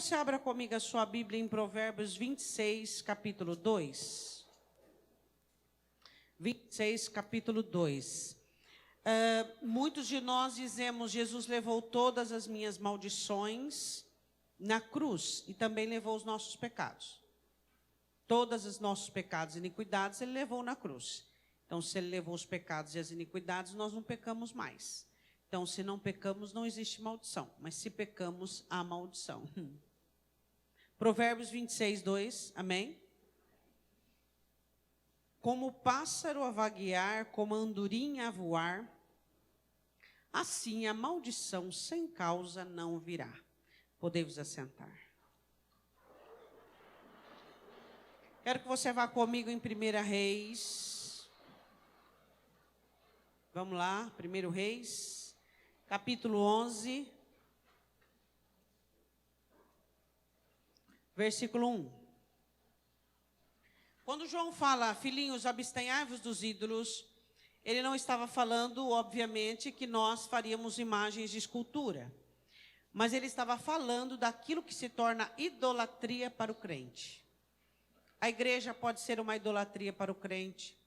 você abra comigo a sua Bíblia em Provérbios 26, capítulo 2. 26, capítulo 2. Muitos de nós dizemos, Jesus levou todas as minhas maldições na cruz e também levou os nossos pecados. Todos os nossos pecados e iniquidades ele levou na cruz. Então, se ele levou os pecados e as iniquidades, nós não pecamos mais. Então, se não pecamos, não existe maldição. Mas se pecamos, há maldição. Provérbios 26, 2, amém? Como o pássaro a vaguear, como a andorinha a voar, assim a maldição sem causa não virá. Podemos assentar. Quero que você vá comigo em 1 Reis. Vamos lá, 1 Reis, capítulo 11, versículo 1. Quando João fala, filhinhos, abstenhai-vos dos ídolos, ele não estava falando, obviamente, que nós faríamos imagens de escultura. Mas ele estava falando daquilo que se torna idolatria para o crente. A igreja pode ser uma idolatria para o crente.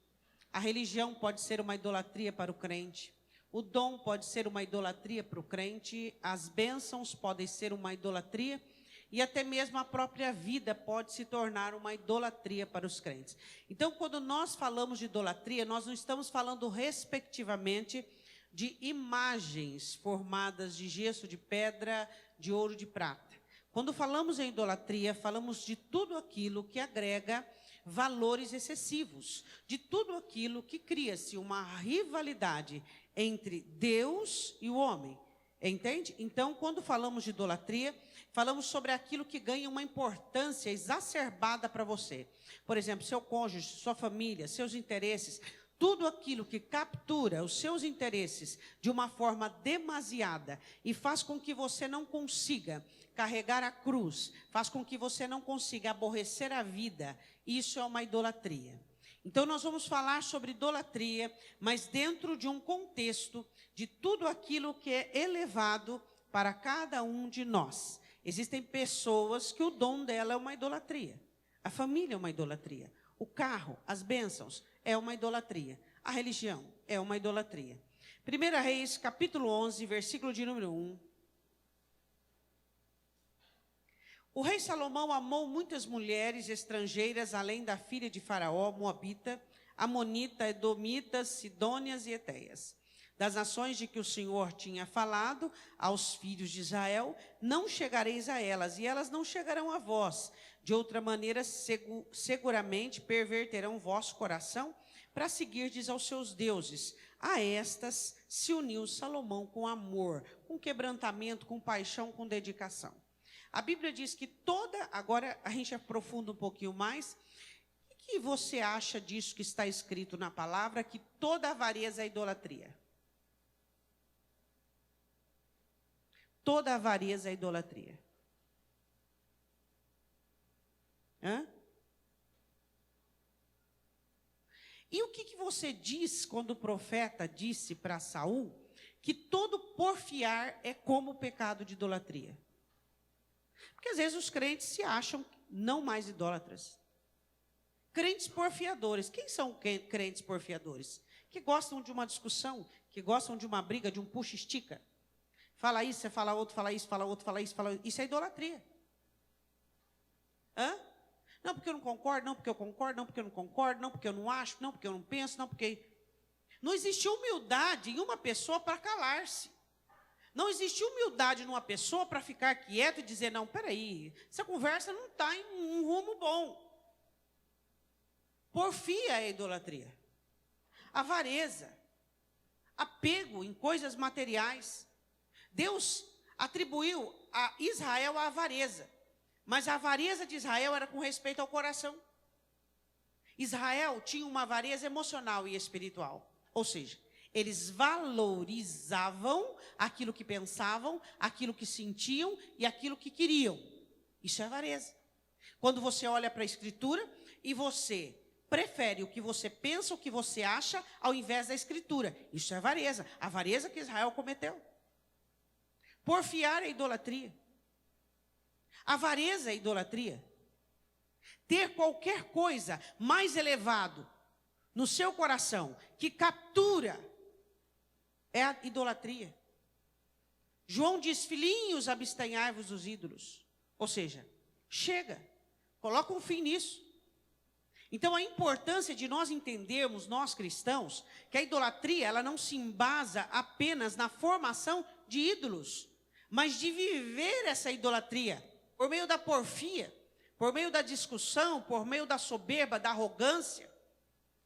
A religião pode ser uma idolatria para o crente. O dom pode ser uma idolatria para o crente. As bênçãos podem ser uma idolatria. E até mesmo a própria vida pode se tornar uma idolatria para os crentes. Então, quando nós falamos de idolatria, nós não estamos falando respectivamente de imagens formadas de gesso, de pedra, de ouro, de prata. Quando falamos em idolatria, falamos de tudo aquilo que agrega valores excessivos, de tudo aquilo que cria-se uma rivalidade entre Deus e o homem. Entende? Então, quando falamos de idolatria, falamos sobre aquilo que ganha uma importância exacerbada para você. Por exemplo, seu cônjuge, sua família, seus interesses, tudo aquilo que captura os seus interesses de uma forma demasiada e faz com que você não consiga carregar a cruz, faz com que você não consiga aborrecer a vida, isso é uma idolatria. Então, nós vamos falar sobre idolatria, mas dentro de um contexto de tudo aquilo que é elevado para cada um de nós. Existem pessoas que o dom dela é uma idolatria. A família é uma idolatria. O carro, as bênçãos, é uma idolatria. A religião é uma idolatria. 1 Reis, capítulo 11, versículo de número 1. O rei Salomão amou muitas mulheres estrangeiras, além da filha de Faraó, Moabita, Amonita, Edomitas, Sidônias e Eteias. Das nações de que o Senhor tinha falado aos filhos de Israel, não chegareis a elas, e elas não chegarão a vós. De outra maneira, seguramente perverterão vosso coração para seguirdes aos seus deuses. A estas se uniu Salomão com amor, com quebrantamento, com paixão, com dedicação. A Bíblia diz que agora a gente aprofunda um pouquinho mais. O que você acha disso que está escrito na palavra, que toda avareza é idolatria? Toda avareza é idolatria. Hã? E o que você diz quando o profeta disse para Saul que todo porfiar é como o pecado de idolatria? Porque às vezes os crentes se acham não mais idólatras. Crentes porfiadores. Quem são crentes porfiadores? Que gostam de uma discussão, que gostam de uma briga, de um puxa-estica. Fala isso, você fala outro, fala isso, fala outro, fala isso, fala isso. Isso é idolatria. Hã? Não, porque eu não concordo, não, porque eu concordo, não, porque eu não concordo, não, porque eu não acho, não, porque eu não penso, não, porque... Não existe humildade em uma pessoa para calar-se. Não existe humildade numa pessoa para ficar quieto e dizer, não, peraí, essa conversa não está em um rumo bom. Porfia é idolatria. Avareza. Apego em coisas materiais. Deus atribuiu a Israel a avareza. Mas a avareza de Israel era com respeito ao coração. Israel tinha uma avareza emocional e espiritual. Ou seja, eles valorizavam aquilo que pensavam, aquilo que sentiam e aquilo que queriam. Isso é avareza. Quando você olha para a Escritura e você prefere o que você pensa, o que você acha, ao invés da Escritura. Isso é avareza. A avareza que Israel cometeu. Porfiar é idolatria. Avareza é idolatria. Ter qualquer coisa mais elevado no seu coração, que captura, é a idolatria. João diz, filhinhos, abstenhai-vos dos ídolos. Ou seja, chega, coloca um fim nisso. Então, a importância de nós entendermos, nós cristãos, que a idolatria, ela não se embasa apenas na formação de ídolos, mas de viver essa idolatria, por meio da porfia, por meio da discussão, por meio da soberba, da arrogância.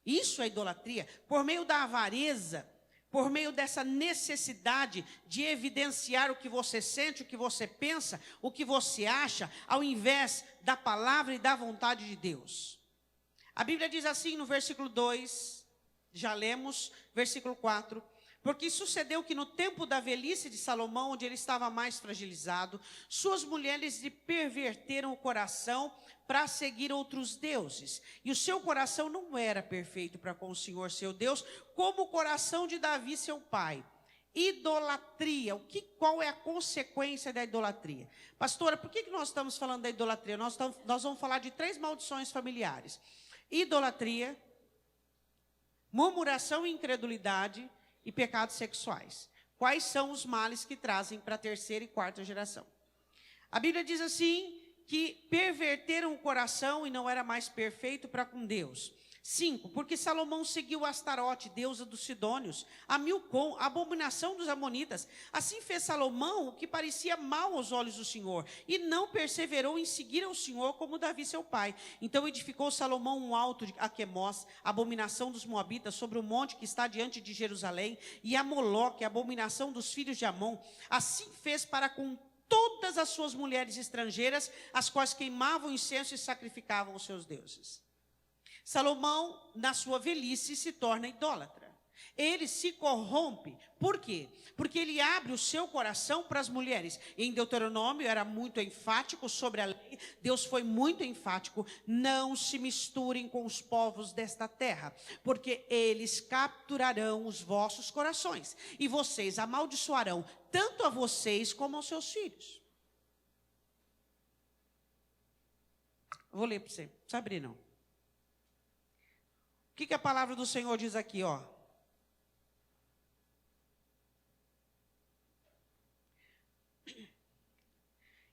Isso é idolatria, por meio da avareza, por meio dessa necessidade de evidenciar o que você sente, o que você pensa, o que você acha, ao invés da palavra e da vontade de Deus. A Bíblia diz assim no versículo 2, já lemos, versículo 4, porque sucedeu que no tempo da velhice de Salomão, onde ele estava mais fragilizado, suas mulheres lhe perverteram o coração para seguir outros deuses. E o seu coração não era perfeito para com o Senhor seu Deus, como o coração de Davi seu pai. Idolatria, qual é a consequência da idolatria? Pastora, por que nós estamos falando da idolatria? Nós vamos falar de 3 maldições familiares. Idolatria, murmuração e incredulidade e pecados sexuais. Quais são os males que trazem para a 3ª e 4ª geração? A Bíblia diz assim, que perverteram o coração e não era mais perfeito para com Deus. 5, porque Salomão seguiu Astarote, deusa dos Sidônios, a Milcom, a abominação dos Amonitas. Assim fez Salomão o que parecia mal aos olhos do Senhor, e não perseverou em seguir ao Senhor como Davi seu pai. Então edificou Salomão um alto de Aquemós, abominação dos Moabitas, sobre o monte que está diante de Jerusalém, e a Moloque, a abominação dos filhos de Amon. Assim fez para com todas as suas mulheres estrangeiras, as quais queimavam incenso e sacrificavam os seus deuses. Salomão, na sua velhice, se torna idólatra. Ele se corrompe. Por quê? Porque ele abre o seu coração para as mulheres. Em Deuteronômio era muito enfático sobre a lei. Deus foi muito enfático. Não se misturem com os povos desta terra, porque eles capturarão os vossos corações. E vocês amaldiçoarão tanto a vocês como aos seus filhos. Vou ler para você. Não precisa abrir, não. O que a palavra do Senhor diz aqui, ó?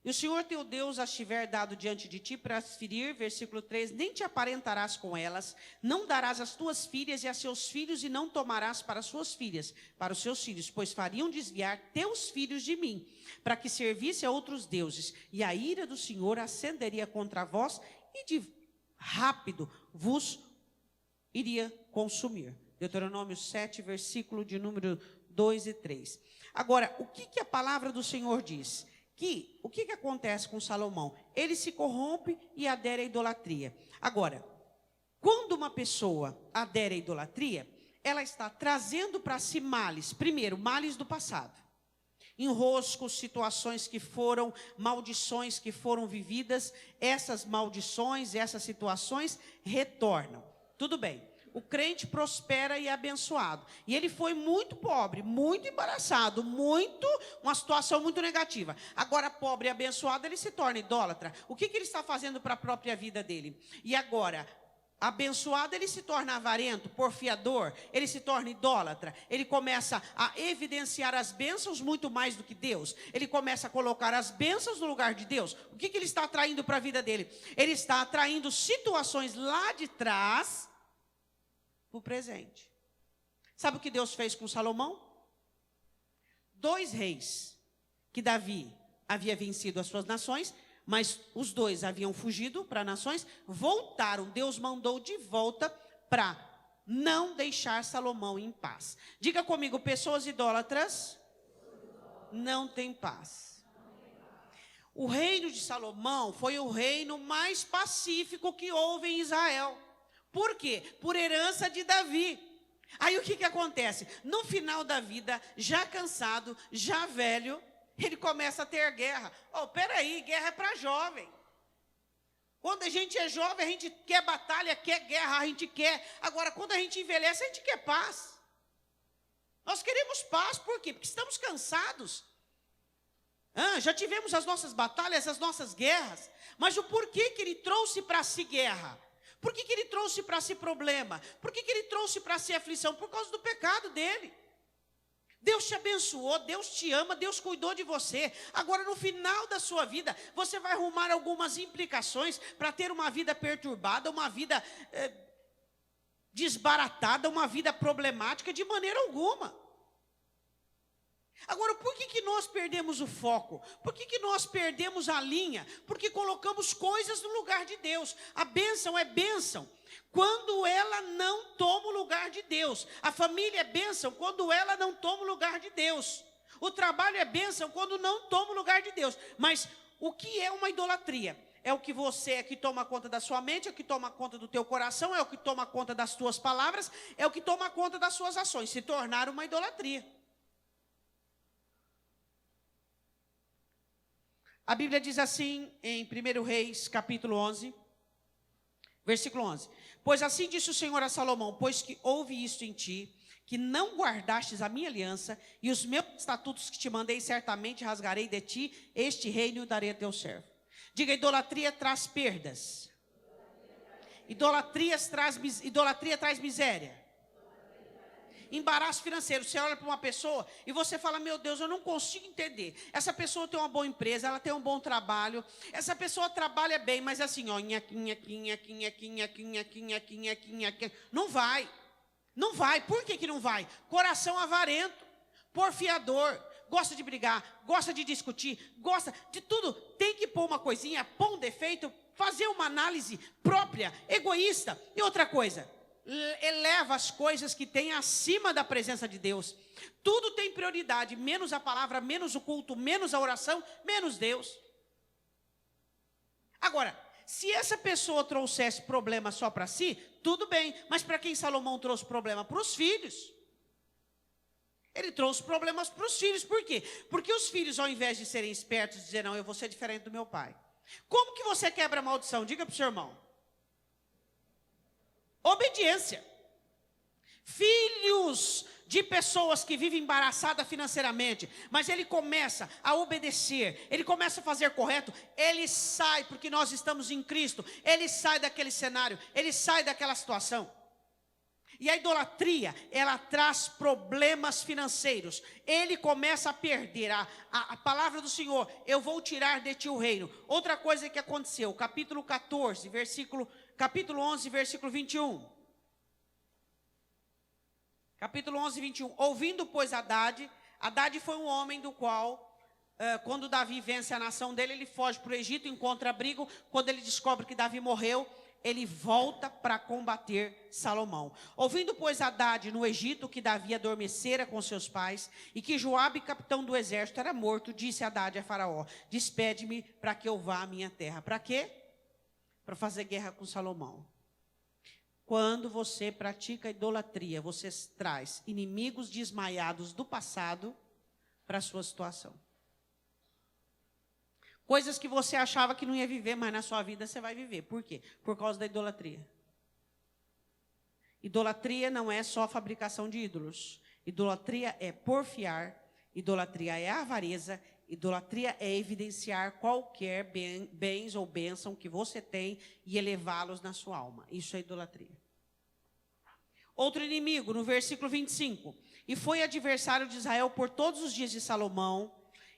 E o Senhor teu Deus as tiver dado diante de ti para as ferir, versículo 3, nem te aparentarás com elas, não darás as tuas filhas e a seus filhos, e não tomarás para as suas filhas, para os seus filhos, pois fariam desviar teus filhos de mim, para que servisse a outros deuses, e a ira do Senhor acenderia contra vós, e de rápido vos iria consumir. Deuteronômio 7, versículo de número 2 e 3. Agora, o que a palavra do Senhor diz? O que acontece com Salomão? Ele se corrompe e adere à idolatria. Agora, quando uma pessoa adere à idolatria, ela está trazendo para si males. Primeiro, males do passado. Enroscos, situações que foram, maldições que foram vividas. Essas maldições, essas situações retornam. Tudo bem, o crente prospera e é abençoado. E ele foi muito pobre, muito embaraçado, uma situação muito negativa. Agora, pobre e abençoado, ele se torna idólatra. O que ele está fazendo para a própria vida dele? E agora, abençoado, ele se torna avarento, porfiador, ele se torna idólatra. Ele começa a evidenciar as bênçãos muito mais do que Deus. Ele começa a colocar as bênçãos no lugar de Deus. O que ele está atraindo para a vida dele? Ele está atraindo situações lá de trás para o presente. Sabe o que Deus fez com Salomão? 2 reis que Davi havia vencido as suas nações, mas os 2 haviam fugido para nações, voltaram. Deus mandou de volta para não deixar Salomão em paz. Diga comigo, pessoas idólatras não têm paz. O reino de Salomão foi o reino mais pacífico que houve em Israel. Por quê? Por herança de Davi. Aí o que acontece? No final da vida, já cansado, já velho, ele começa a ter guerra. Peraí, guerra é para jovem. Quando a gente é jovem, a gente quer batalha, quer guerra, a gente quer. Agora, quando a gente envelhece, a gente quer paz. Nós queremos paz, por quê? Porque estamos cansados. Já tivemos as nossas batalhas, as nossas guerras, mas o porquê que ele trouxe para si guerra? Por que ele trouxe para si problema? Por que ele trouxe para si aflição? Por causa do pecado dele. Deus te abençoou, Deus te ama, Deus cuidou de você. Agora, no final da sua vida, você vai arrumar algumas implicações para ter uma vida perturbada, uma vida desbaratada, uma vida problemática, de maneira alguma. Agora, por que nós perdemos o foco? Por que nós perdemos a linha? Porque colocamos coisas no lugar de Deus. A bênção é bênção quando ela não toma o lugar de Deus. A família é bênção quando ela não toma o lugar de Deus. O trabalho é bênção quando não toma o lugar de Deus. Mas o que é uma idolatria? É o que você é que toma conta da sua mente, é o que toma conta do teu coração, é o que toma conta das tuas palavras, é o que toma conta das suas ações. Se tornar uma idolatria. A Bíblia diz assim em 1 Reis, capítulo 11, versículo 11. Pois assim disse o Senhor a Salomão, pois que houve isto em ti, que não guardastes a minha aliança, e os meus estatutos que te mandei, certamente rasgarei de ti, este reino darei a teu servo. Diga, idolatria traz perdas. Idolatria traz miséria. Embaraço financeiro, você olha para uma pessoa e você fala, meu Deus, eu não consigo entender. Essa pessoa tem uma boa empresa, ela tem um bom trabalho, essa pessoa trabalha bem, mas assim, ó, não vai. Não vai. Por que não vai? Coração avarento, porfiador, gosta de brigar, gosta de discutir, gosta de tudo. Tem que pôr uma coisinha, pôr um defeito, fazer uma análise própria, egoísta. E outra coisa, eleva as coisas que tem acima da presença de Deus. Tudo tem prioridade, menos a palavra, menos o culto, menos a oração, menos Deus. Agora, se essa pessoa trouxesse problema só para si, tudo bem, mas para quem Salomão trouxe problema? Para os filhos. Ele trouxe problemas para os filhos, por quê? Porque os filhos, ao invés de serem espertos, dizer, não, eu vou ser diferente do meu pai. Como que você quebra a maldição? Diga para o seu irmão. Obediência. Filhos de pessoas que vivem embaraçada financeiramente, mas ele começa a obedecer, ele começa a fazer correto, ele sai, porque nós estamos em Cristo, ele sai daquele cenário, ele sai daquela situação. E a idolatria, ela traz problemas financeiros. Ele começa a perder a palavra do Senhor, eu vou tirar de ti o reino. Outra coisa que aconteceu, capítulo 11, versículo 21. Capítulo 11, 21. Ouvindo, pois, Haddad foi um homem do qual, quando Davi vence a nação dele, ele foge para o Egito, encontra abrigo. Quando ele descobre que Davi morreu, ele volta para combater Salomão. Ouvindo, pois, Haddad no Egito que Davi adormecera com seus pais e que Joabe, capitão do exército, era morto, disse Haddad a Faraó, despede-me para que eu vá à minha terra. Para quê? Para fazer guerra com Salomão. Quando você pratica idolatria, você traz inimigos desmaiados do passado para a sua situação. Coisas que você achava que não ia viver, mas na sua vida você vai viver. Por quê? Por causa da idolatria. Idolatria não é só fabricação de ídolos. Idolatria é porfiar, idolatria é avareza, idolatria é evidenciar qualquer bens ou bênção que você tem e elevá-los na sua alma. Isso é idolatria. Outro inimigo, no versículo 25. E foi adversário de Israel por todos os dias de Salomão,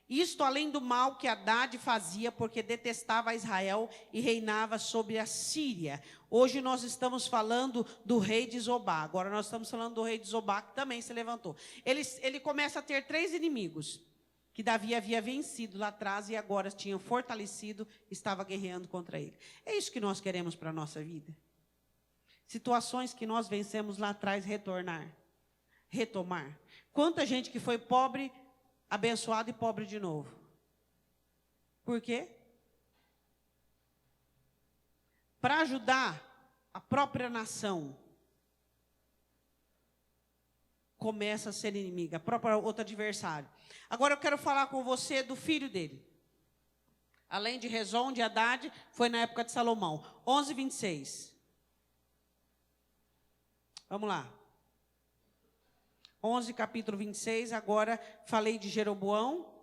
isto além do mal que Haddad fazia, porque detestava Israel e reinava sobre a Síria. Hoje nós estamos falando do rei de Zobá. Agora nós estamos falando do rei de Zobá, que também se levantou. Ele começa a ter 3 inimigos, que Davi havia vencido lá atrás e agora tinha fortalecido, estava guerreando contra ele. É isso que nós queremos para a nossa vida. Situações que nós vencemos lá atrás, retomar. Quanta gente que foi pobre, abençoado e pobre de novo. Por quê? Para ajudar a própria nação, começa a ser inimiga, a própria outro adversário. Agora eu quero falar com você do filho dele. Além de Rezon, de Haddad, foi na época de Salomão. 11, 26. Vamos lá. 11, capítulo 26, agora falei de Jeroboão,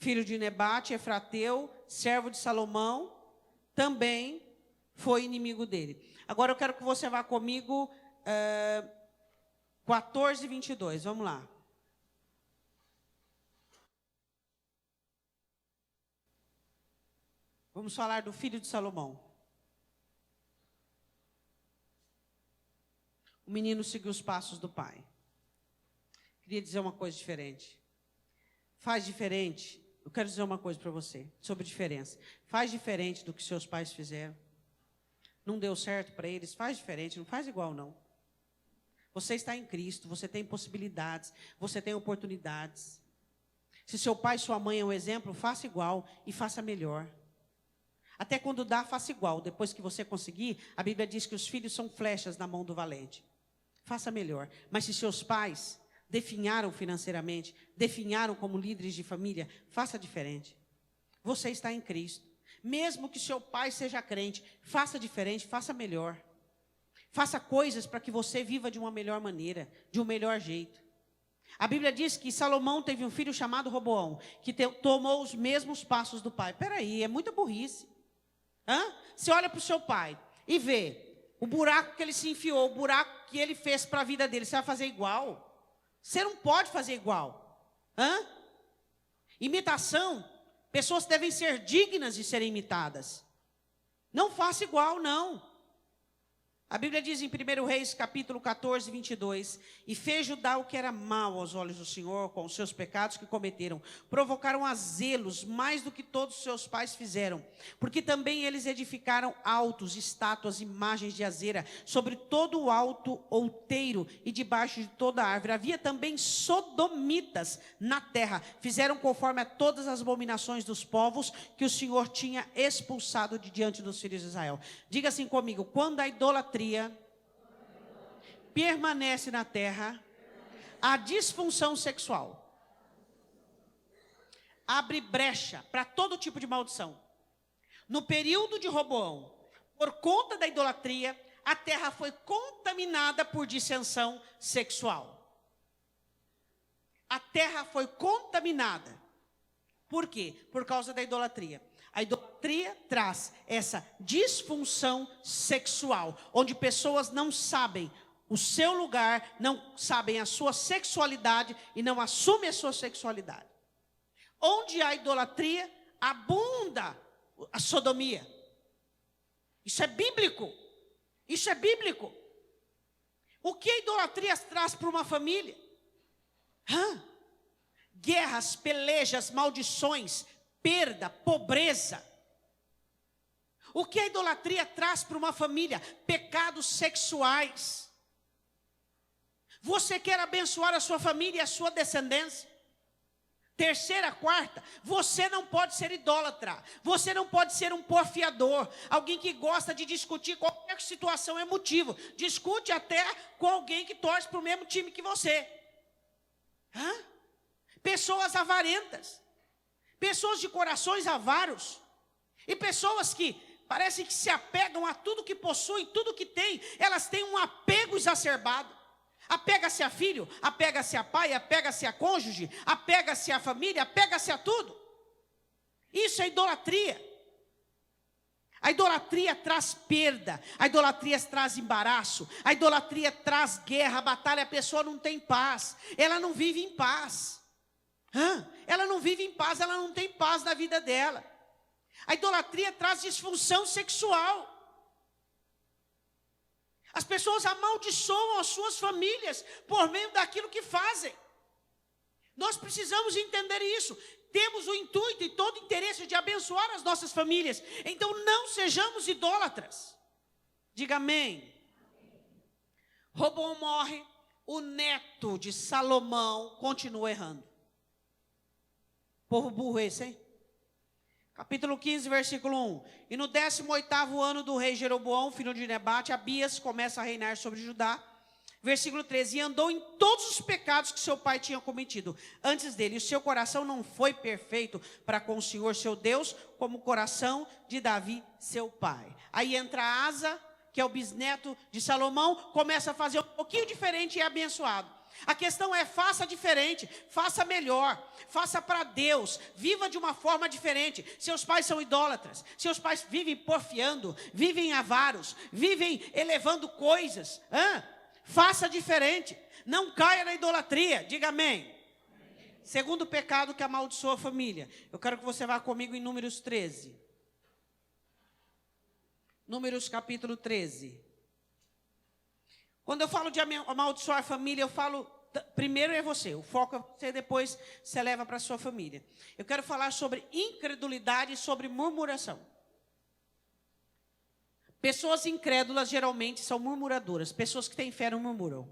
filho de Nebate, Efrateu, servo de Salomão, também foi inimigo dele. Agora eu quero que você vá comigo, 14, 22, vamos lá. Vamos falar do filho de Salomão. O menino seguiu os passos do pai. Queria dizer uma coisa diferente. Faz diferente. Eu quero dizer uma coisa para você sobre diferença. Faz diferente do que seus pais fizeram. Não deu certo para eles, faz diferente, não faz igual não. Você está em Cristo, você tem possibilidades, você tem oportunidades. Se seu pai e sua mãe é um exemplo, faça igual e faça melhor. Até quando dá, faça igual. Depois que você conseguir, a Bíblia diz que os filhos são flechas na mão do valente. Faça melhor. Mas se seus pais definharam financeiramente, definharam como líderes de família, faça diferente. Você está em Cristo. Mesmo que seu pai seja crente, faça diferente, faça melhor. Faça coisas para que você viva de uma melhor maneira, de um melhor jeito. A Bíblia diz que Salomão teve um filho chamado Roboão, que tomou os mesmos passos do pai. Peraí, é muita burrice. Você olha para o seu pai e vê o buraco que ele se enfiou, o buraco que ele fez para a vida dele. Você vai fazer igual? Você não pode fazer igual. Imitação, pessoas devem ser dignas de serem imitadas. Não faça igual, não. A Bíblia diz em 1 Reis, capítulo 14, 22, e fez Judá o que era mal aos olhos do Senhor, com os seus pecados que cometeram. Provocaram a zelos, mais do que todos os seus pais fizeram. Porque também eles edificaram altos, estátuas, imagens de azera, sobre todo o alto outeiro e debaixo de toda a árvore. Havia também sodomitas na terra. Fizeram conforme a todas as abominações dos povos que o Senhor tinha expulsado de diante dos filhos de Israel. Diga assim comigo, quando a idolatria permanece na terra, a disfunção sexual abre brecha para todo tipo de maldição. No período de Roboão, por conta da idolatria, a terra foi contaminada por dissensão sexual. A terra foi contaminada. Por quê? Por causa da idolatria. A idolatria traz essa disfunção sexual, onde pessoas não sabem o seu lugar, não sabem a sua sexualidade e não assumem a sua sexualidade. Onde há idolatria, abunda a sodomia. Isso é bíblico. Isso é bíblico. O que a idolatria traz para uma família? Guerras, pelejas, maldições, perda, pobreza. O que a idolatria traz para uma família? Pecados sexuais. Você quer abençoar a sua família e a sua descendência? Terceira, quarta, você não pode ser idólatra. Você não pode ser um porfiador. Alguém que gosta de discutir qualquer situação emotiva. Discute até com alguém que torce para o mesmo time que você. Pessoas avarentas. Pessoas de corações avaros. E pessoas que parecem que se apegam a tudo que possuem, tudo que têm. Elas têm um apego exacerbado. Apega-se a filho, apega-se a pai, apega-se a cônjuge, apega-se a família, apega-se a tudo. Isso é idolatria. A idolatria traz perda, a idolatria traz embaraço, a idolatria traz guerra, batalha, a pessoa não tem paz, ela não vive em paz. Ela não vive em paz, ela não tem paz na vida dela. A idolatria traz disfunção sexual. As pessoas amaldiçoam as suas famílias por meio daquilo que fazem. Nós precisamos entender isso. Temos o intuito e todo o interesse de abençoar as nossas famílias. Então não sejamos idólatras. Diga amém. Roboão morre, o neto de Salomão continua errando. Povo burro esse, hein? Capítulo 15, versículo 1. E no 18º ano do rei Jeroboão, filho de Nebate, Abias começa a reinar sobre Judá. Versículo 13. E andou em todos os pecados que seu pai tinha cometido antes dele. E o seu coração não foi perfeito para com o Senhor seu Deus, como o coração de Davi, seu pai. Aí entra Asa, que é o bisneto de Salomão, começa a fazer um pouquinho diferente e é abençoado. A questão é, faça diferente, faça melhor, faça para Deus, viva de uma forma diferente. Seus pais são idólatras, seus pais vivem porfiando, vivem avaros, vivem elevando coisas. Faça diferente, não caia na idolatria, diga amém. Segundo pecado que amaldiçoa a família. Eu quero que você vá comigo em Números 13. Números capítulo 13. Quando eu falo de amaldiçoar a família, eu falo, primeiro é você, o foco é você, depois você leva para a sua família. Eu quero falar sobre incredulidade e sobre murmuração. Pessoas incrédulas geralmente são murmuradoras, pessoas que têm fé não murmuram.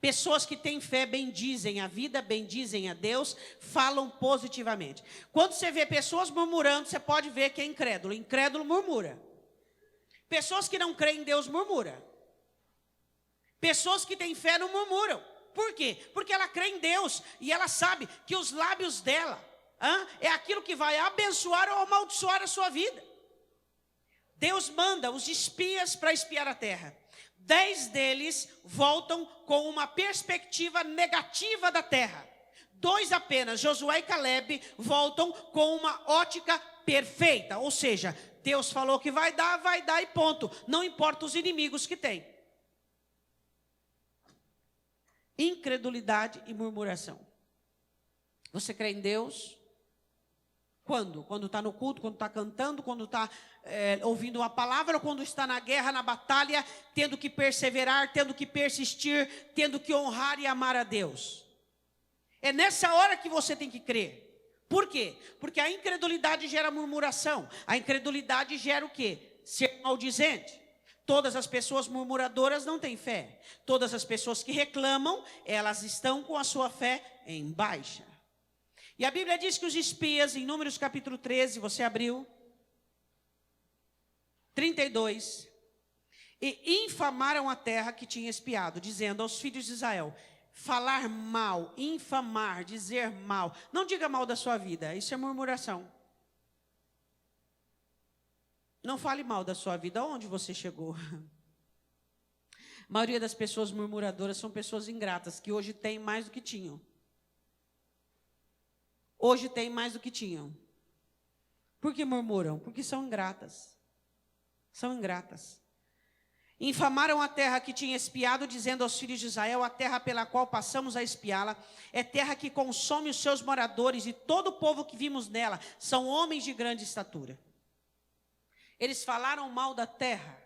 Pessoas que têm fé bendizem a vida, bendizem a Deus, falam positivamente. Quando você vê pessoas murmurando, você pode ver que é incrédulo. Incrédulo murmura. Pessoas que não creem em Deus murmuram. Pessoas que têm fé não murmuram. Por quê? Porque ela crê em Deus e ela sabe que os lábios dela é aquilo que vai abençoar ou amaldiçoar a sua vida. Deus manda os espias para espiar a terra. 10 deles voltam com uma perspectiva negativa da terra. 2 apenas, Josué e Caleb, voltam com uma ótica perfeita. Ou seja, Deus falou que vai dar e ponto. Não importa os inimigos que tem. Incredulidade e murmuração. Você crê em Deus? Quando? Quando está no culto, quando está cantando, quando está ouvindo uma palavra, ou quando está na guerra, na batalha, tendo que perseverar, tendo que persistir, tendo que honrar e amar a Deus. É nessa hora que você tem que crer. Por quê? Porque a incredulidade gera murmuração. A incredulidade gera o quê? Ser maldizente. Todas as pessoas murmuradoras não têm fé. Todas as pessoas que reclamam, elas estão com a sua fé em baixa. E a Bíblia diz que os espias, em Números capítulo 13, você abriu, 32, e infamaram a terra que tinha espiado, dizendo aos filhos de Israel, falar mal, infamar, dizer mal. Não diga mal da sua vida, isso é murmuração. Não fale mal da sua vida, aonde você chegou. A maioria das pessoas murmuradoras são pessoas ingratas, que hoje têm mais do que tinham. Hoje têm mais do que tinham. Por que murmuram? Porque são ingratas. São ingratas. Infamaram a terra que tinha espiado, dizendo aos filhos de Israel, a terra pela qual passamos a espiá-la, é terra que consome os seus moradores, e todo o povo que vimos nela são homens de grande estatura. Eles falaram mal da terra.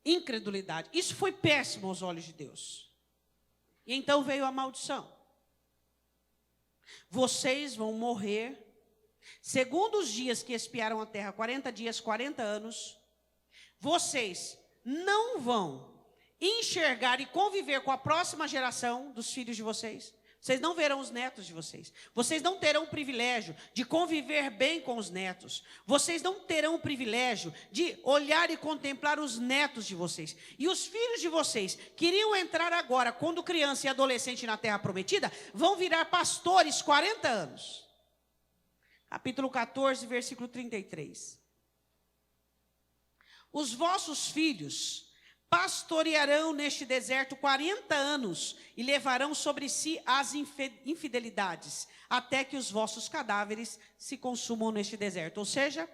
Incredulidade. Isso foi péssimo aos olhos de Deus. E então veio a maldição. Vocês vão morrer, segundo os dias que espiaram a terra, 40 dias, 40 anos, vocês não vão enxergar e conviver com a próxima geração dos filhos de vocês. Vocês não verão os netos de vocês. Vocês não terão o privilégio de conviver bem com os netos. Vocês não terão o privilégio de olhar e contemplar os netos de vocês. E os filhos de vocês que iriam entrar agora, quando criança e adolescente na terra prometida, vão virar pastores 40 anos. Capítulo 14, versículo 33. Os vossos filhos pastorearão neste deserto 40 anos e levarão sobre si as infidelidades, até que os vossos cadáveres se consumam neste deserto. Ou seja,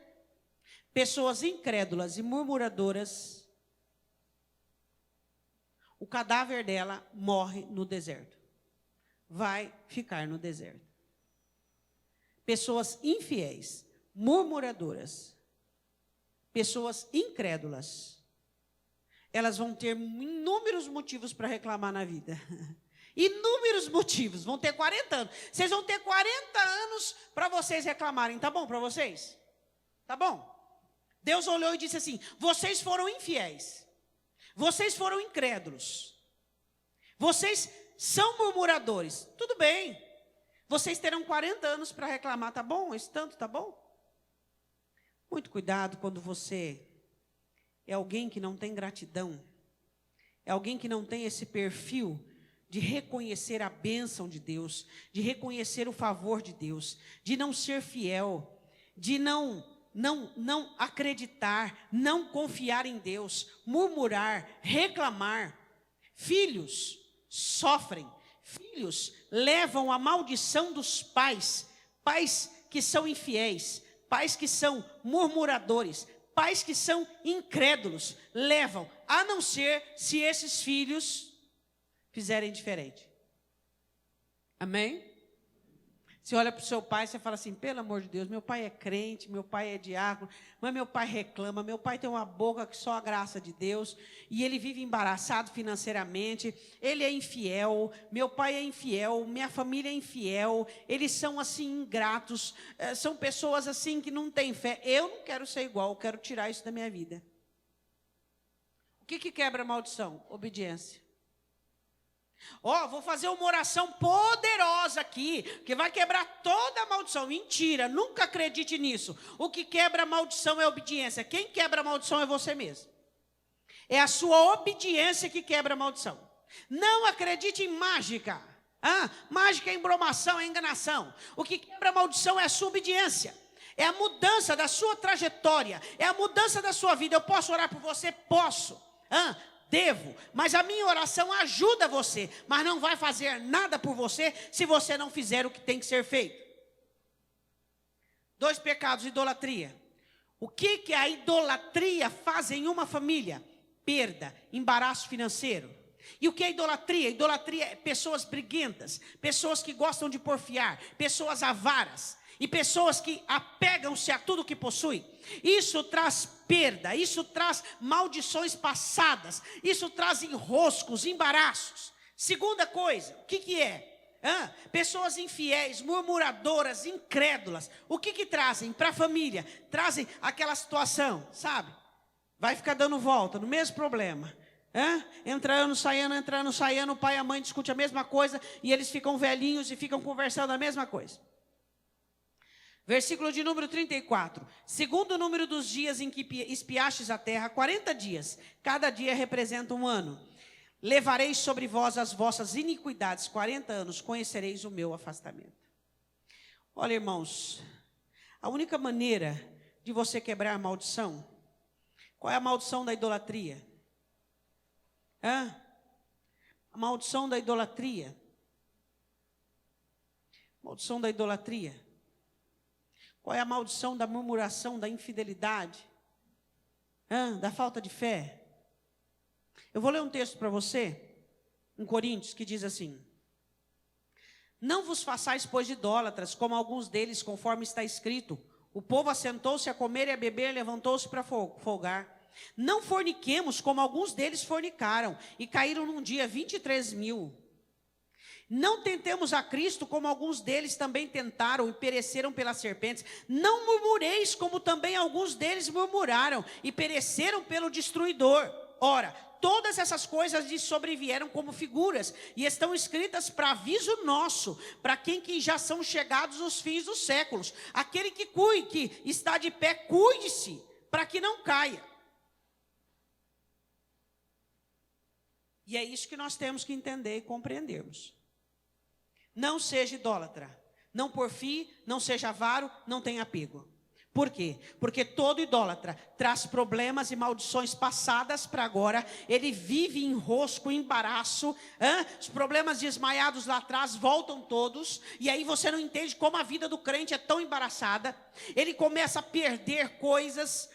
pessoas incrédulas e murmuradoras, o cadáver dela morre no deserto. Vai ficar no deserto. Pessoas infiéis, murmuradoras, pessoas incrédulas, elas vão ter inúmeros motivos para reclamar na vida. Inúmeros motivos. Vão ter 40 anos. Vocês vão ter 40 anos para vocês reclamarem. Tá bom para vocês? Tá bom? Deus olhou e disse assim, vocês foram infiéis. Vocês foram incrédulos. Vocês são murmuradores. Tudo bem. Vocês terão 40 anos para reclamar. Tá bom? Esse tanto tá bom? Muito cuidado quando você é alguém que não tem gratidão, é alguém que não tem esse perfil de reconhecer a bênção de Deus, de reconhecer o favor de Deus, de não ser fiel, de não acreditar, não confiar em Deus, murmurar, reclamar. Filhos, sofrem. Filhos levam a maldição dos pais. Pais que são infiéis, pais que são murmuradores, pais que são incrédulos, levam, a não ser se esses filhos fizerem diferente. Amém? Você olha para o seu pai e você fala assim, pelo amor de Deus, meu pai é crente, meu pai é diácono, mas meu pai reclama, meu pai tem uma boca que só a graça de Deus, e ele vive embaraçado financeiramente, ele é infiel, meu pai é infiel, minha família é infiel, eles são assim ingratos, são pessoas assim que não têm fé. Eu não quero ser igual, eu quero tirar isso da minha vida. O que quebra a maldição? Obediência. Vou fazer uma oração poderosa aqui, que vai quebrar toda a maldição. Mentira, nunca acredite nisso. O que quebra a maldição é a obediência. Quem quebra a maldição é você mesmo. É a sua obediência que quebra a maldição. Não acredite em mágica. Mágica é embromação, é enganação. O que quebra a maldição é a sua obediência. É a mudança da sua trajetória. É a mudança da sua vida. Eu posso orar por você? Posso. Devo, mas a minha oração ajuda você, mas não vai fazer nada por você se você não fizer o que tem que ser feito. 2 pecados, idolatria. O que a idolatria faz em uma família? Perda, embaraço financeiro. E o que é idolatria? Idolatria é pessoas briguentas, pessoas que gostam de porfiar, pessoas avaras. E pessoas que apegam-se a tudo que possuem. Isso traz perda, isso traz maldições passadas, isso traz enroscos, embaraços. Segunda coisa, o que é? Pessoas infiéis, murmuradoras, incrédulas. O que trazem para a família? Trazem aquela situação, sabe? Vai ficar dando volta no mesmo problema. Entrando, saindo, o pai e a mãe discutem a mesma coisa e eles ficam velhinhos e ficam conversando a mesma coisa. Versículo de número 34. Segundo o número dos dias em que espiastes a terra, 40 dias. Cada dia representa um ano. Levareis sobre vós as vossas iniquidades. 40 anos, conhecereis o meu afastamento. Olha, irmãos, a única maneira de você quebrar a maldição, qual é a maldição da idolatria? A maldição da idolatria. Maldição da idolatria. Qual é a maldição da murmuração, da infidelidade? Da falta de fé? Eu vou ler um texto para você, em Coríntios, que diz assim: não vos façais, pois, de idólatras, como alguns deles, conforme está escrito. O povo assentou-se a comer e a beber, levantou-se para folgar. Não forniquemos, como alguns deles fornicaram, e caíram num dia 23.000. Não tentemos a Cristo, como alguns deles também tentaram e pereceram pelas serpentes. Não murmureis, como também alguns deles murmuraram e pereceram pelo destruidor. Ora, todas essas coisas lhes sobrevieram como figuras e estão escritas para aviso nosso, para quem que já são chegados os fins dos séculos. Aquele que está de pé, cuide-se, para que não caia. E é isso que nós temos que entender e compreendermos. Não seja idólatra, não porfie, não seja avaro, não tenha apego. Por quê? Porque todo idólatra traz problemas e maldições passadas para agora. Ele vive em enrosco, embaraço. Os problemas desmaiados lá atrás voltam todos. E aí você não entende como a vida do crente é tão embaraçada. Ele começa a perder coisas.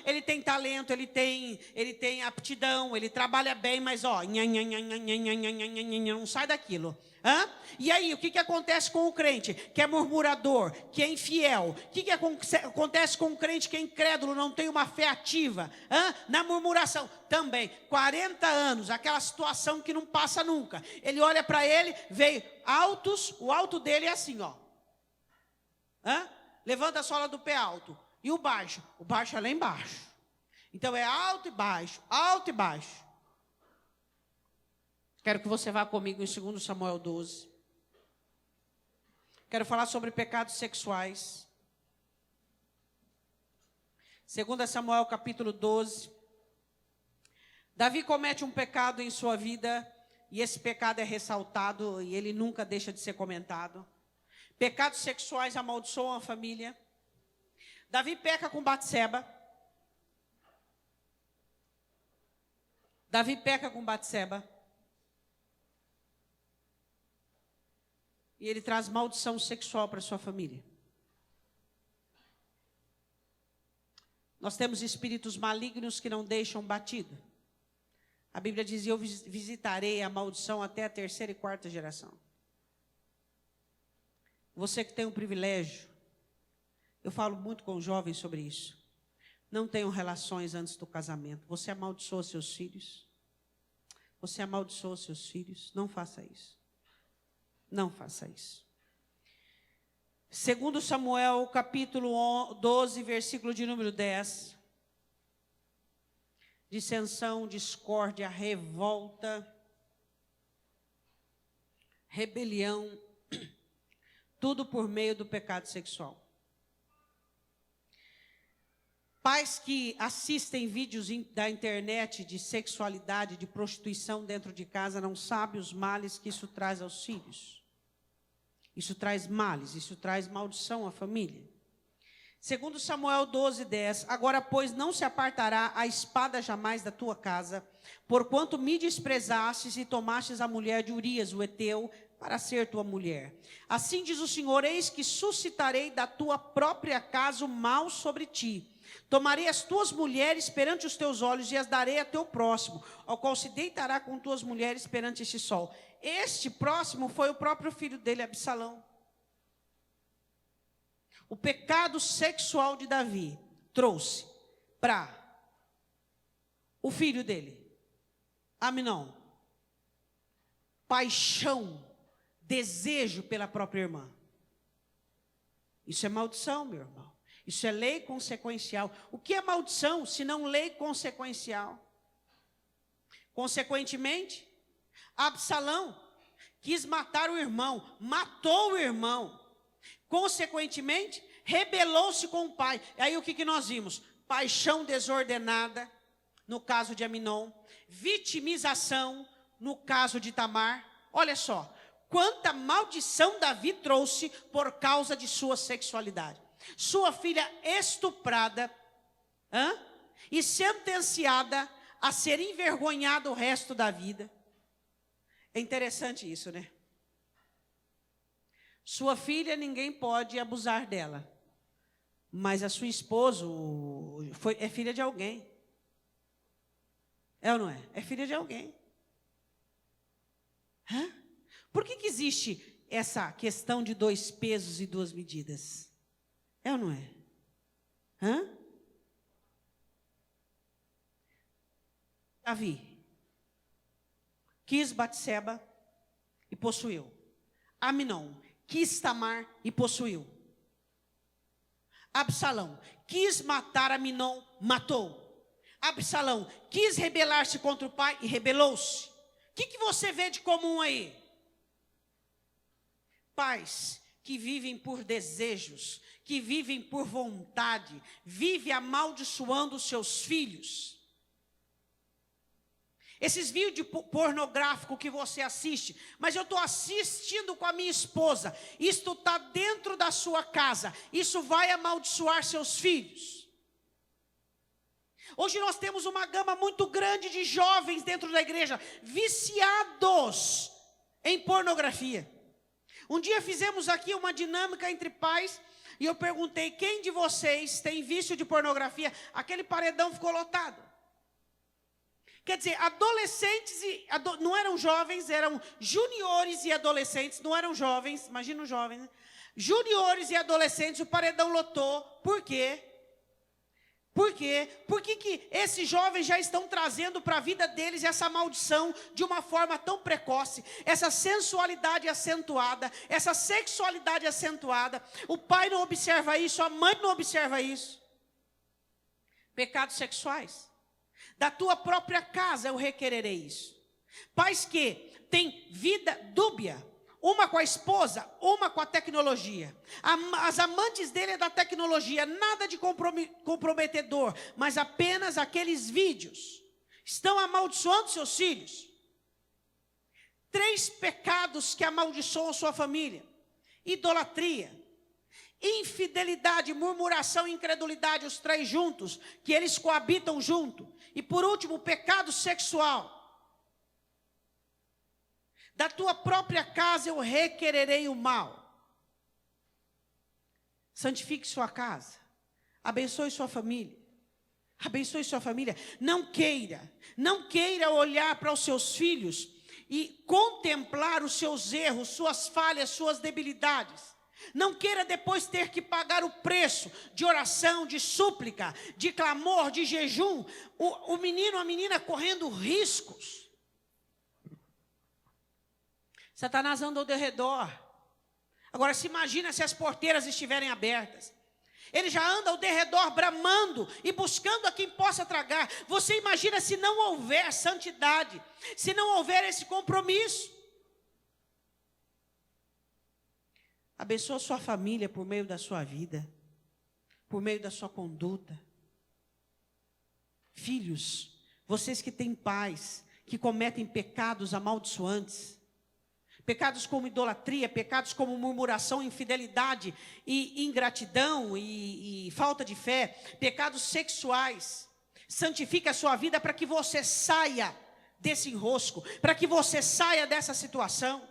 Ele tem talento, ele tem aptidão, ele trabalha bem, mas não sai daquilo. E aí, o que acontece com o crente que é murmurador, que é infiel? O que acontece com o crente que é incrédulo, não tem uma fé ativa? Na murmuração, também, 40 anos, aquela situação que não passa nunca. Ele olha para ele, veio altos, o alto dele é assim, levanta a sola do pé alto. E o baixo é lá embaixo. Então é alto e baixo, alto e baixo. Quero que você vá comigo em 2 Samuel 12. Quero falar sobre pecados sexuais. 2 Samuel capítulo 12. Davi comete um pecado em sua vida, e esse pecado é ressaltado, e ele nunca deixa de ser comentado. Pecados sexuais amaldiçoam a família. Davi peca com Batseba. Davi peca com Batseba. E ele traz maldição sexual para sua família. Nós temos espíritos malignos que não deixam batido. A Bíblia diz, eu visitarei a maldição até a 3ª e 4ª geração. Você que tem um privilégio, eu falo muito com jovens sobre isso. Não tenham relações antes do casamento. Você amaldiçoa seus filhos. Você amaldiçoa seus filhos. Não faça isso. Não faça isso. 2 Samuel, capítulo 12, versículo de número 10. Dissensão, discórdia, revolta, rebelião, tudo por meio do pecado sexual. Pais que assistem vídeos da internet de sexualidade, de prostituição dentro de casa, não sabem os males que isso traz aos filhos. Isso traz males, isso traz maldição à família. 2 Samuel 12, 10. Agora, pois, não se apartará a espada jamais da tua casa, porquanto me desprezastes e tomastes a mulher de Urias, o heteu, para ser tua mulher. Assim diz o Senhor, eis que suscitarei da tua própria casa o mal sobre ti. Tomarei as tuas mulheres perante os teus olhos e as darei a teu próximo, ao qual se deitará com tuas mulheres perante este sol. Este próximo foi o próprio filho dele, Absalão. O pecado sexual de Davi trouxe para o filho dele, Aminon, paixão, desejo pela própria irmã. Isso é maldição, meu irmão. Isso é lei consequencial. O que é maldição, se não lei consequencial? Consequentemente, Absalão quis matar o irmão, matou o irmão. Consequentemente, rebelou-se com o pai. E aí o que nós vimos? Paixão desordenada, no caso de Aminon. Vitimização, no caso de Tamar. Olha só, quanta maldição Davi trouxe por causa de sua sexualidade. Sua filha estuprada e sentenciada a ser envergonhada o resto da vida. É interessante isso, né? Sua filha, ninguém pode abusar dela. Mas a sua esposa é filha de alguém. É ou não é? É filha de alguém. Por que existe essa questão de 2 pesos e 2 medidas? É ou não é? Davi quis Batseba e possuiu. Aminon quis Tamar e possuiu. Absalão quis matar Aminon, matou. Absalão quis rebelar-se contra o pai e rebelou-se. O que você vê de comum aí? Pais que vivem por desejos, que vivem por vontade, vivem amaldiçoando os seus filhos. Esses vídeos pornográficos que você assiste, mas eu estou assistindo com a minha esposa, isto está dentro da sua casa, isso vai amaldiçoar seus filhos. Hoje nós temos uma gama muito grande de jovens dentro da igreja, viciados em pornografia. Um dia fizemos aqui uma dinâmica entre pais, e eu perguntei, quem de vocês tem vício de pornografia? Aquele paredão ficou lotado. Quer dizer, adolescentes, não eram jovens, eram juniores e adolescentes, não eram jovens, imagina os jovens, né? Juniores e adolescentes, o paredão lotou. Por quê? Por quê? Por que esses jovens já estão trazendo para a vida deles essa maldição de uma forma tão precoce? Essa sensualidade acentuada, essa sexualidade acentuada. O pai não observa isso, a mãe não observa isso. Pecados sexuais. Da tua própria casa eu requererei isso. Pais que têm vida dúbia, uma com a esposa, uma com a tecnologia. As amantes dele é da tecnologia, nada de comprometedor, mas apenas aqueles vídeos. Estão amaldiçoando seus filhos. 3 pecados que amaldiçoam sua família: idolatria, infidelidade, murmuração e incredulidade, os 3 juntos, que eles coabitam junto. E por último, o pecado sexual. Da tua própria casa eu requererei o mal. Santifique sua casa. Abençoe sua família. Abençoe sua família. Não queira olhar para os seus filhos e contemplar os seus erros, suas falhas, suas debilidades. Não queira depois ter que pagar o preço de oração, de súplica, de clamor, de jejum. O menino, a menina correndo riscos. Satanás anda ao derredor. Agora se imagina se as porteiras estiverem abertas. Ele já anda ao derredor bramando e buscando a quem possa tragar. Você imagina se não houver santidade, se não houver esse compromisso. Abençoa sua família por meio da sua vida, por meio da sua conduta. Filhos, vocês que têm pais que cometem pecados amaldiçoantes, pecados como idolatria, pecados como murmuração, infidelidade e ingratidão e falta de fé, pecados sexuais. Santifique a sua vida para que você saia desse enrosco, para que você saia dessa situação.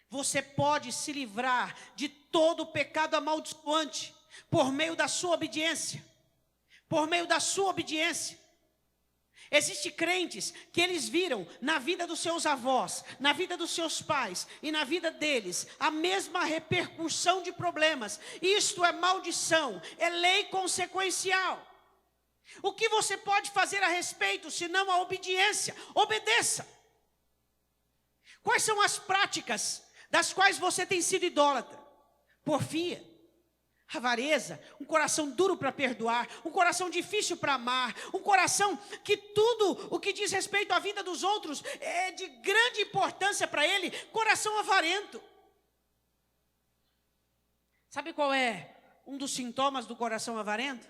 Você pode se livrar de todo o pecado amaldiçoante por meio da sua obediência. Por meio da sua obediência. Existem crentes que eles viram na vida dos seus avós, na vida dos seus pais e na vida deles a mesma repercussão de problemas. Isto é maldição, é lei consequencial. O que você pode fazer a respeito, senão a obediência? Obedeça. Quais são as práticas das quais você tem sido idólatra? Porfia, avareza, um coração duro para perdoar, um coração difícil para amar, um coração que tudo o que diz respeito à vida dos outros é de grande importância para ele, coração avarento. Sabe qual é um dos sintomas do coração avarento?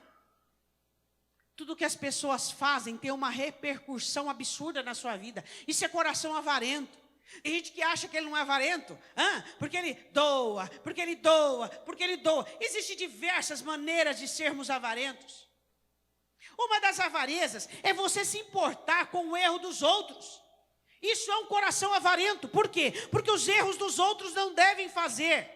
Tudo que as pessoas fazem tem uma repercussão absurda na sua vida. Isso é coração avarento. Tem gente que acha que ele não é avarento, porque ele doa, porque ele doa, porque ele doa. Existem diversas maneiras de sermos avarentos. Uma das avarezas é você se importar com o erro dos outros. Isso é um coração avarento. Por quê? Porque os erros dos outros não devem fazer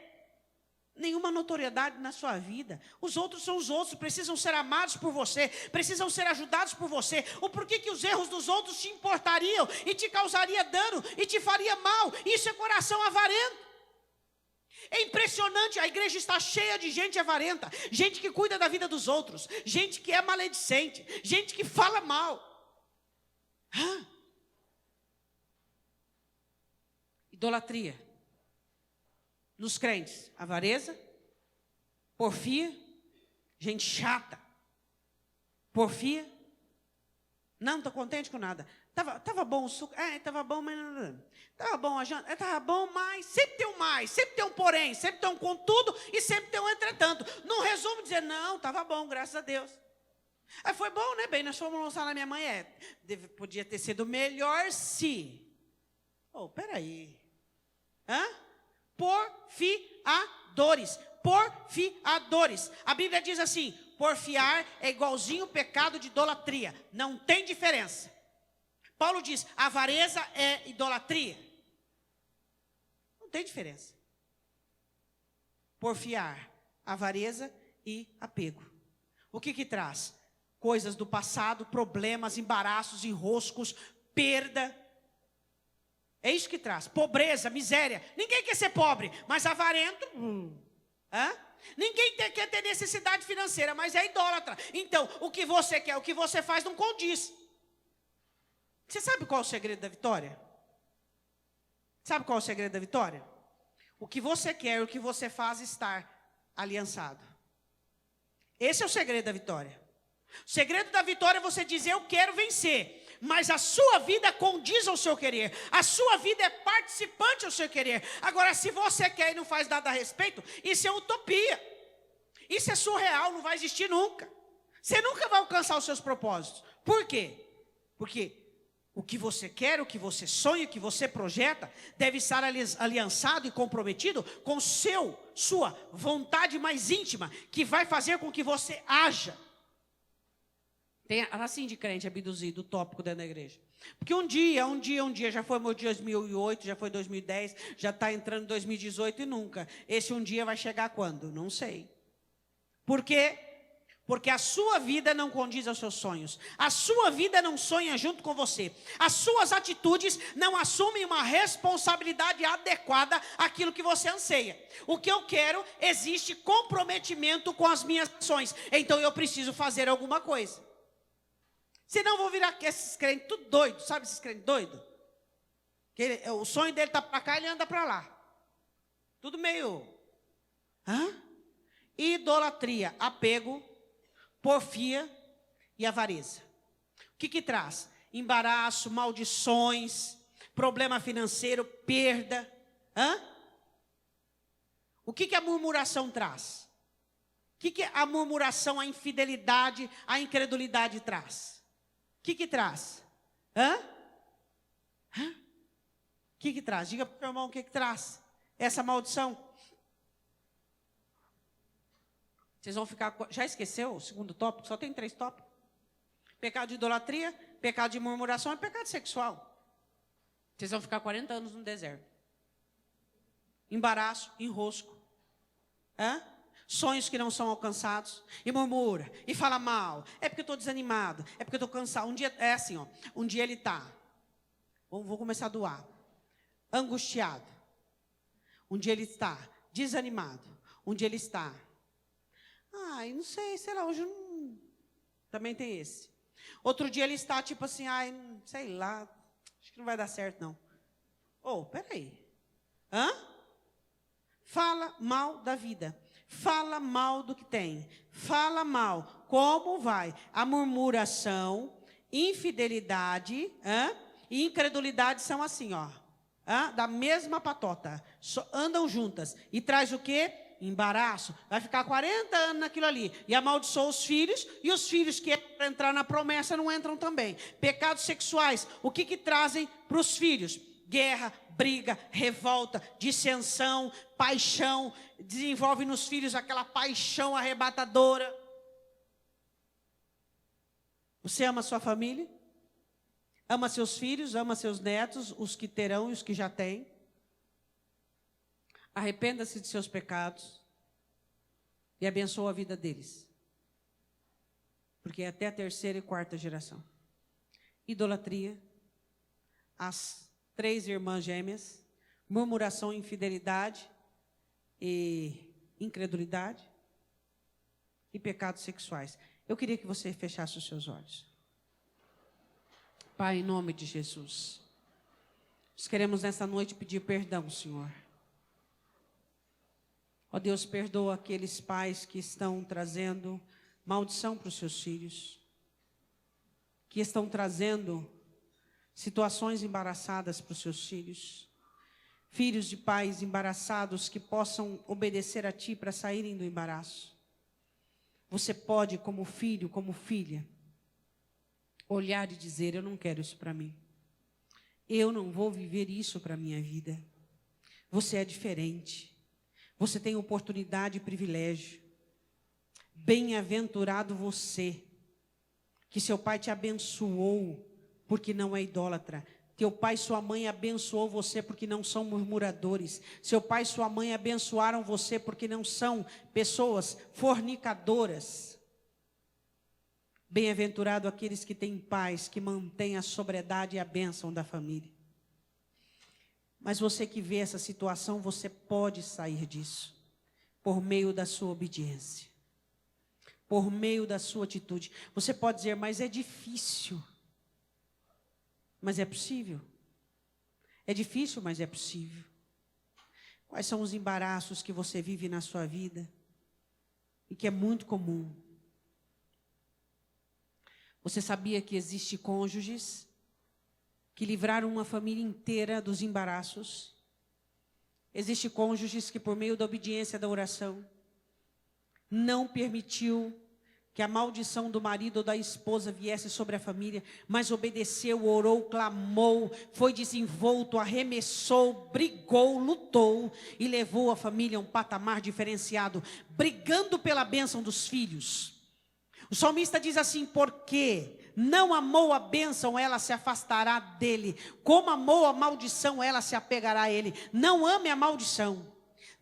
nenhuma notoriedade na sua vida. Os outros são os outros, precisam ser amados por você, precisam ser ajudados por você. O porquê que os erros dos outros te importariam e te causaria dano e te faria mal? Isso é coração avarento. É impressionante, a igreja está cheia de gente avarenta, gente que cuida da vida dos outros, gente que é maledicente, gente que fala mal. Idolatria. Nos crentes, avareza, porfia, gente chata, porfia, não estou contente com nada. Tava bom o suco, estava bom, mas estava bom a janta, estava bom, mas sempre tem um mais, sempre tem um porém, sempre tem um contudo e sempre tem um entretanto. Não resumo dizer, não, estava bom, graças a Deus. Aí foi bom, né, bem, nós fomos lançar na minha mãe, podia ter sido melhor se. Peraí. Porfiadores. A Bíblia diz assim, porfiar é igualzinho o pecado de idolatria. Não tem diferença. Paulo diz, avareza é idolatria. Não tem diferença. Porfiar, avareza e apego. O que traz? Coisas do passado, problemas, embaraços, enroscos, perda. É isso que traz, pobreza, miséria. Ninguém quer ser pobre, mas avarento. Ninguém quer ter necessidade financeira, mas é idólatra. Então, o que você quer, o que você faz não condiz. Você sabe qual é o segredo da vitória? Sabe qual é o segredo da vitória? O que você quer, o que você faz estar aliançado. Esse é o segredo da vitória. O segredo da vitória é você dizer, eu quero vencer. Mas a sua vida condiz ao seu querer. A sua vida é participante ao seu querer. Agora, se você quer e não faz nada a respeito, isso é utopia. Isso é surreal, não vai existir nunca. Você nunca vai alcançar os seus propósitos. Por quê? Porque o que você quer, o que você sonha, o que você projeta, deve estar aliançado e comprometido com sua vontade mais íntima, que vai fazer com que você haja. Tem assim de crente abduzido, o tópico dentro da igreja. Porque um dia, já foi meu 2008, já foi 2010, já está entrando 2018 e nunca. Esse um dia vai chegar quando? Não sei. Por quê? Porque a sua vida não condiz aos seus sonhos. A sua vida não sonha junto com você. As suas atitudes não assumem uma responsabilidade adequada àquilo que você anseia. O que eu quero, existe comprometimento com as minhas ações. Então eu preciso fazer alguma coisa. Senão vou virar esses crentes tudo doido, sabe esses crentes doidos? O sonho dele está para cá, ele anda para lá. Tudo meio... Idolatria, apego, porfia e avareza. O que traz? Embaraço, maldições, problema financeiro, perda. O que a murmuração traz? O que a murmuração, a infidelidade, a incredulidade traz? O que traz? O que traz? Diga para o meu irmão o que traz essa maldição. Vocês vão ficar... Já esqueceu o segundo tópico? Só tem 3 tópicos. Pecado de idolatria, pecado de murmuração e pecado sexual. Vocês vão ficar 40 anos no deserto. Embaraço, enrosco. Sonhos que não são alcançados. E murmura, e fala mal. É porque eu estou desanimado, é porque eu estou cansado. Um dia, é assim, um dia ele está... Vou começar a doar. Angustiado. Um dia ele está desanimado. Um dia ele está... não sei, sei lá, hoje não... Também tem esse. Outro dia ele está tipo assim, sei lá, acho que não vai dar certo não. Peraí. Fala mal da vida. Fala mal do que tem. Fala mal. Como vai? A murmuração, infidelidade e incredulidade são assim, da mesma patota. Andam juntas. E traz o quê? Embaraço, vai ficar 40 anos naquilo ali, e amaldiçoa os filhos, e os filhos que para entrar na promessa não entram também. Pecados sexuais, o que trazem para os filhos? Guerra, briga, revolta, dissensão, paixão, desenvolve nos filhos aquela paixão arrebatadora. Você ama sua família? Ama seus filhos, ama seus netos, os que terão e os que já têm? Arrependa-se de seus pecados e abençoa a vida deles. Porque é até a 3ª e 4ª geração. Idolatria, as 3 irmãs gêmeas, murmuração, infidelidade e incredulidade e pecados sexuais. Eu queria que você fechasse os seus olhos. Pai, em nome de Jesus, nós queremos nessa noite pedir perdão, Senhor. Ó Deus, perdoa aqueles pais que estão trazendo maldição para os seus filhos, que estão trazendo situações embaraçadas para os seus filhos, filhos de pais embaraçados que possam obedecer a Ti para saírem do embaraço. Você pode, como filho, como filha, olhar e dizer: eu não quero isso para mim. Eu não vou viver isso para a minha vida. Você é diferente. Você tem oportunidade e privilégio. Bem-aventurado você, que seu pai te abençoou, porque não é idólatra. Teu pai e sua mãe abençoou você porque não são murmuradores. Seu pai e sua mãe abençoaram você porque não são pessoas fornicadoras. Bem-aventurado aqueles que têm pais, que mantêm a sobriedade e a bênção da família. Mas você que vê essa situação, você pode sair disso por meio da sua obediência, por meio da sua atitude. Você pode dizer: mas é difícil. Mas é possível. É difícil, mas é possível. Quais são os embaraços que você vive na sua vida e que é muito comum? Você sabia que existe cônjuges que livraram uma família inteira dos embaraços? Existe cônjuges que, por meio da obediência da oração, não permitiu que a maldição do marido ou da esposa viesse sobre a família, mas obedeceu, orou, clamou, foi desenvolto, arremessou, brigou, lutou e levou a família a um patamar diferenciado, brigando pela bênção dos filhos. O salmista diz assim: porque não amou a bênção, ela se afastará dele. Como amou a maldição, ela se apegará a ele. Não ame a maldição.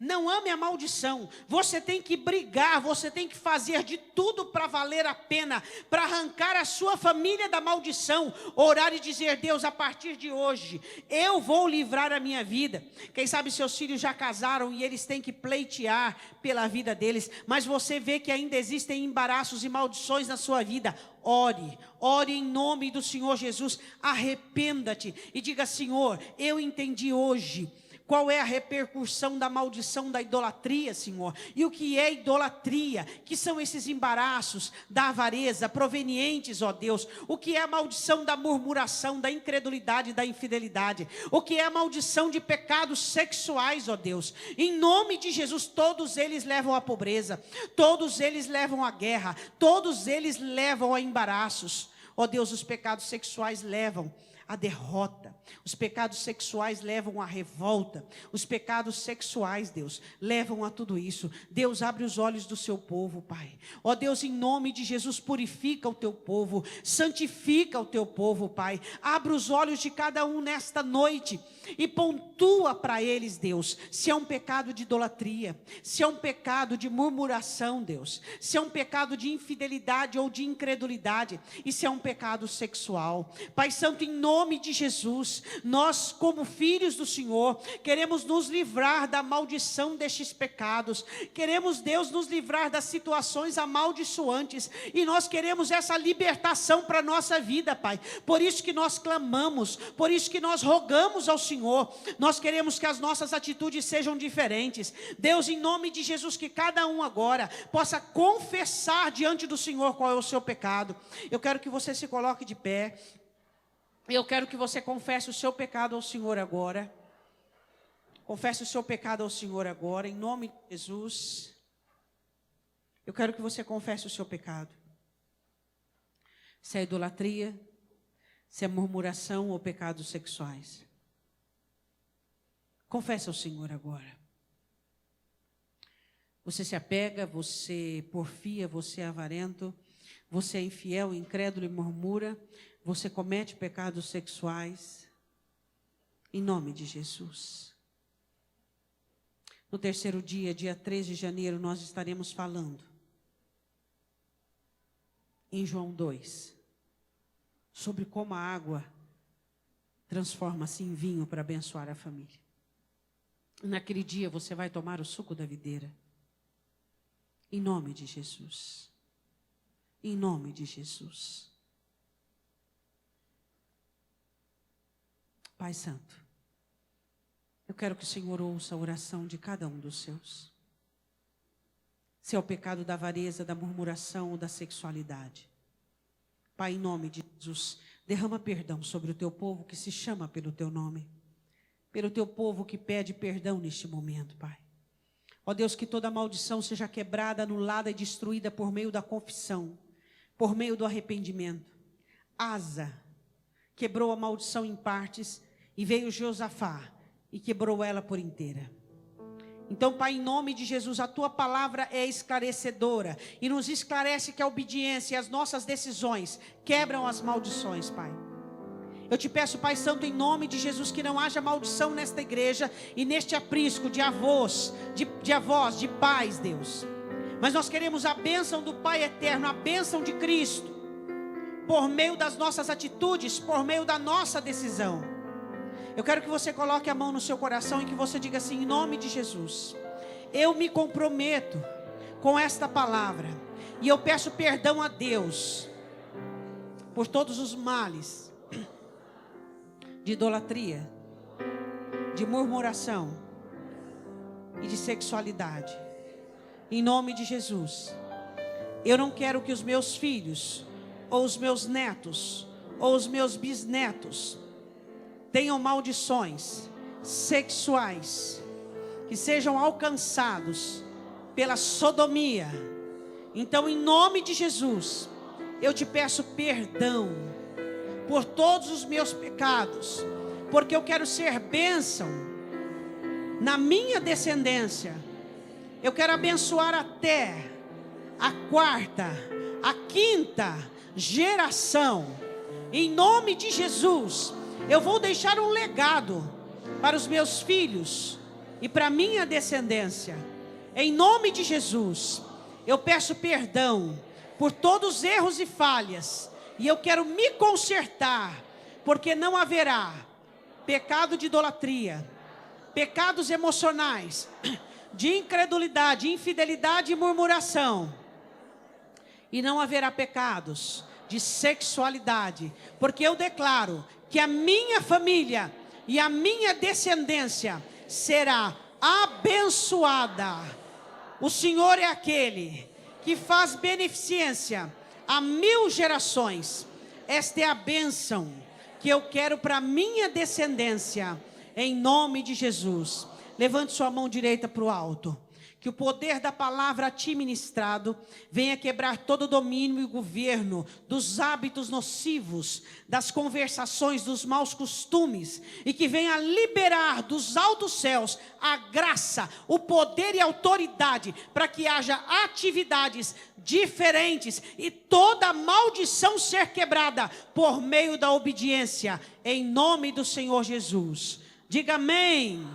Não ame a maldição. Você tem que brigar, você tem que fazer de tudo para valer a pena, para arrancar a sua família da maldição. Orar e dizer: Deus, a partir de hoje, eu vou livrar a minha vida. Quem sabe seus filhos já casaram e eles têm que pleitear pela vida deles, mas você vê que ainda existem embaraços e maldições na sua vida. Ore, ore em nome do Senhor Jesus, arrependa-te e diga: Senhor, eu entendi hoje qual é a repercussão da maldição da idolatria, Senhor. E o que é idolatria? Que são esses embaraços da avareza provenientes, ó Deus. O que é a maldição da murmuração, da incredulidade, da infidelidade? O que é a maldição de pecados sexuais, ó Deus? Em nome de Jesus, todos eles levam à pobreza, todos eles levam à guerra, todos eles levam a embaraços. Ó Deus, os pecados sexuais levam a derrota, os pecados sexuais levam à revolta, os pecados sexuais, Deus, levam a tudo isso. Deus, abre os olhos do seu povo, Pai. Ó Deus, em nome de Jesus, purifica o teu povo, santifica o teu povo, Pai. Abre os olhos de cada um nesta noite e pontua para eles, Deus, se é um pecado de idolatria, se é um pecado de murmuração, Deus, se é um pecado de infidelidade ou de incredulidade, e se é um pecado sexual. Pai Santo, em nome de Jesus, nós como filhos do Senhor, queremos nos livrar da maldição destes pecados, queremos, Deus, nos livrar das situações amaldiçoantes, e nós queremos essa libertação para a nossa vida, Pai. Por isso que nós clamamos, por isso que nós rogamos ao Senhor, nós queremos que as nossas atitudes sejam diferentes. Deus, em nome de Jesus, que cada um agora possa confessar diante do Senhor qual é o seu pecado. Eu quero que você se coloque de pé. Eu quero que você confesse o seu pecado ao Senhor agora. Confesse o seu pecado ao Senhor agora, em nome de Jesus. Eu quero que você confesse o seu pecado. Se é idolatria, se é murmuração ou pecados sexuais. Confesse ao Senhor agora. Você se apega, você porfia, você é avarento, você é infiel, incrédulo e murmura, você comete pecados sexuais, em nome de Jesus. No terceiro dia, dia 3 de janeiro, nós estaremos falando, em João 2, sobre como a água transforma-se em vinho para abençoar a família. Naquele dia você vai tomar o suco da videira, em nome de Jesus. Em nome de Jesus. Pai Santo, eu quero que o Senhor ouça a oração de cada um dos seus. Se é o pecado da avareza, da murmuração ou da sexualidade. Pai, em nome de Jesus, derrama perdão sobre o teu povo que se chama pelo teu nome. Pelo teu povo que pede perdão neste momento, Pai. Ó Deus, que toda maldição seja quebrada, anulada e destruída por meio da confissão, por meio do arrependimento. Asa quebrou a maldição em partes e veio Josafá e quebrou ela por inteira. Então, Pai, em nome de Jesus, a tua palavra é esclarecedora e nos esclarece que a obediência e as nossas decisões quebram as maldições, Pai. Eu te peço, Pai Santo, em nome de Jesus, que não haja maldição nesta igreja e neste aprisco de avós, de pais, Deus. Mas nós queremos a bênção do Pai eterno, a bênção de Cristo, por meio das nossas atitudes, por meio da nossa decisão. Eu quero que você coloque a mão no seu coração e que você diga assim, em nome de Jesus, eu me comprometo com esta palavra e eu peço perdão a Deus por todos os males de idolatria, de murmuração e de sexualidade. Em nome de Jesus, eu não quero que os meus filhos, ou os meus netos, ou os meus bisnetos tenham maldições sexuais que sejam alcançados pela sodomia. Então, em nome de Jesus, eu te peço perdão por todos os meus pecados, porque eu quero ser bênção na minha descendência. Eu quero abençoar até a quarta, a quinta geração. Em nome de Jesus, eu vou deixar um legado para os meus filhos e para a minha descendência. Em nome de Jesus, eu peço perdão por todos os erros e falhas, e eu quero me consertar, porque não haverá pecado de idolatria, pecados emocionais, de incredulidade, infidelidade e murmuração, e não haverá pecados de sexualidade, porque eu declaro que a minha família e a minha descendência será abençoada. O Senhor é aquele que faz beneficência a 1000 gerações. Esta é a bênção que eu quero para a minha descendência, em nome de Jesus. Levante sua mão direita para o alto. Que o poder da palavra a ti ministrado venha quebrar todo o domínio e governo dos hábitos nocivos, das conversações, dos maus costumes, e que venha liberar dos altos céus a graça, o poder e a autoridade para que haja atividades diferentes e toda maldição ser quebrada por meio da obediência, em nome do Senhor Jesus. Diga amém.